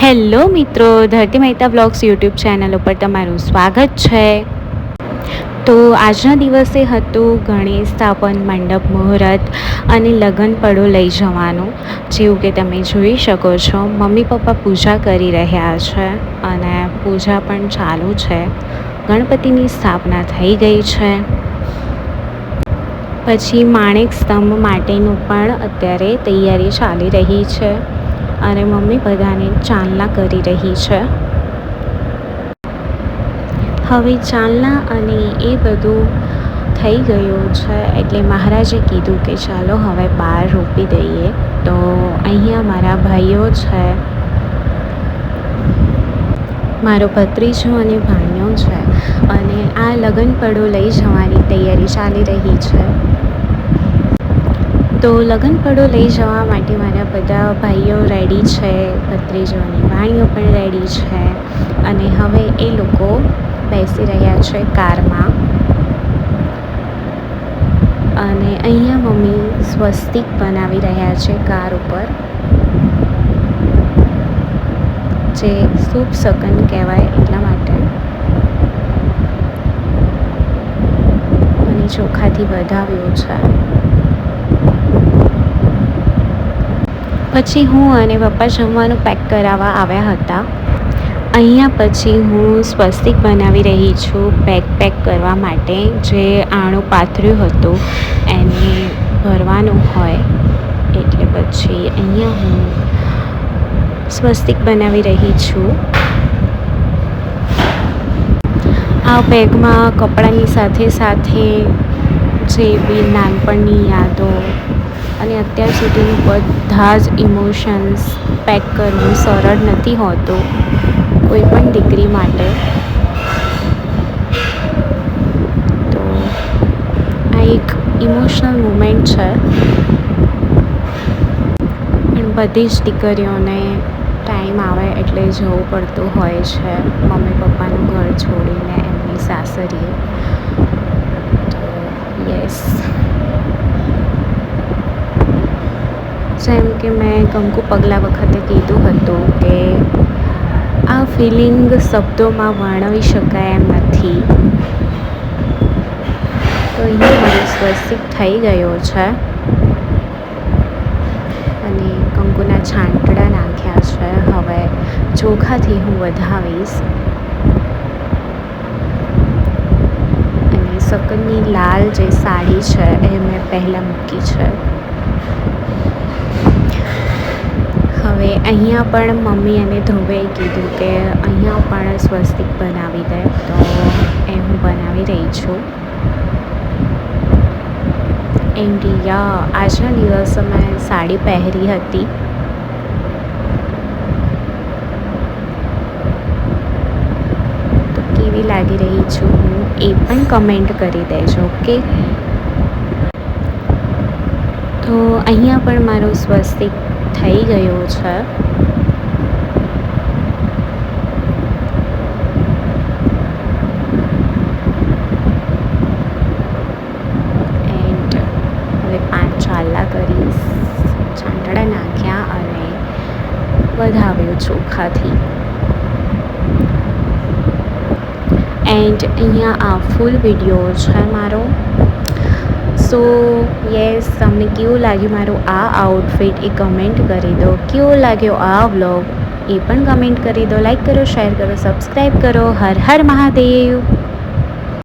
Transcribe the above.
Hello મિત્રો, ધરતી Mehta blogs YouTube channel ઉપર તમારું સ્વાગત છે. તો આજના દિવસે હતું ગણેશ સ્થાપન મંડપ મુહૂર્ત અને લગ્ન પડો લઈ જવાનું. જેવું કે તમે જોઈ શકો છો, મમ્મી પપ્પા પૂજા કરી રહ્યા છે અને પૂજા પણ ચાલુ છે. ગણપતિની સ્થાપના થઈ ગઈ છે. પછી માણેક સ્તંભ માટેનું પણ અત્યારે તૈયારી ચાલી રહી છે અને મમ્મી બધાને ચાલના કરી રહી છે. હવે ચાલના અને એ બધું થઈ ગયું છે એટલે મહારાજે કીધું કે ચાલો હવે બહાર રોપી દઈએ. તો અહીંયા મારા ભાઈઓ છે, મારો ભત્રીજો અને ભાણિયો છે અને આ લગ્ન પડો લઈ જવાની તૈયારી ચાલી રહી છે. તો લગ્ન પડો લઈ જવા માટે મારા બધા ભાઈઓ રેડી છે, ભત્રીજો અને ભાણિયો પણ રેડી છે અને હવે એ લોકો બેસી રહ્યા છે કારમાં. અને અહીંયા મમ્મી સ્વસ્તિક બનાવી રહ્યા છે કાર ઉપર, જે શુભ શકન કહેવાય એટલા માટે. અને ચોખાથી વધાવ્યું છે. પછી હું અને પપ્પા જમવાનું પેક કરાવવા આવ્યા હતા. અહીંયા પછી હું સ્વસ્તિક બનાવી રહી છું પેક કરવા માટે. જે આણું પાથર્યું હતું એને ભરવાનું હોય એટલે પછી અહીંયા હું સ્વસ્તિક બનાવી રહી છું. આ બેગમાં કપડાની સાથે સાથે જે બી નાનપણની યાદો અને અત્યાર સુધીનું બધા જ ઇમોશન્સ પેક કરવું સરળ નથી હોતું કોઈ પણ દીકરી માટે. તો આ એક ઇમોશનલ મુમેન્ટ છે, પણ બધી જ દીકરીઓને ટાઈમ આવે એટલે જવું પડતું હોય છે મમ્મી પપ્પાનું ઘર છોડીને એમની સાસરીએ. તો યસ, જેમ કે મેં કંકુ પગલા વખતે કીધું હતું કે આ ફિલિંગ શબ્દોમાં વર્ણવી શકાય એમ નથી. તો અહીંયા મારો સ્વસ્તિક થઈ ગયો છે અને કંકુના છાંટડા નાખ્યા છે. હવે ચોખાથી હું વધાવીશ અને શકનની લાલ જે સાડી છે એ મેં પહેલાં મૂકી છે. હવે અહીંયા પણ મમ્મી અને ધ્રુવે કીધું કે અહીંયા પણ સ્વસ્તિક બનાવી દે, તો એ હું બનાવી રહી છું. એન્ડ આજના દિવસે મેં સાડી પહેરી હતી. તો કેવી લાગી રહી છું હું એ પણ કમેન્ટ કરી દેજો. ઓકે, તો અહીંયા પણ મારો સ્વસ્તિક થઈ ગયો છે. એન્ડ હવે 5 ચાલા કરીશ, છાંટડા નાખ્યા અને વધાવ્યું ચોખાથી. એન્ડ અહીંયા આ ફૂલ વિડીયો છે મારો. સો યસ, તમને કેવું લાગ્યું મારું આ આઉટફિટ એ કમેન્ટ કરી દો. કેવો લાગ્યો આ વ્લોગ એ પણ કમેન્ટ કરી દો. લાઈક કરો, શેર કરો, સબસ્ક્રાઈબ કરો. હર હર મહાદેવ.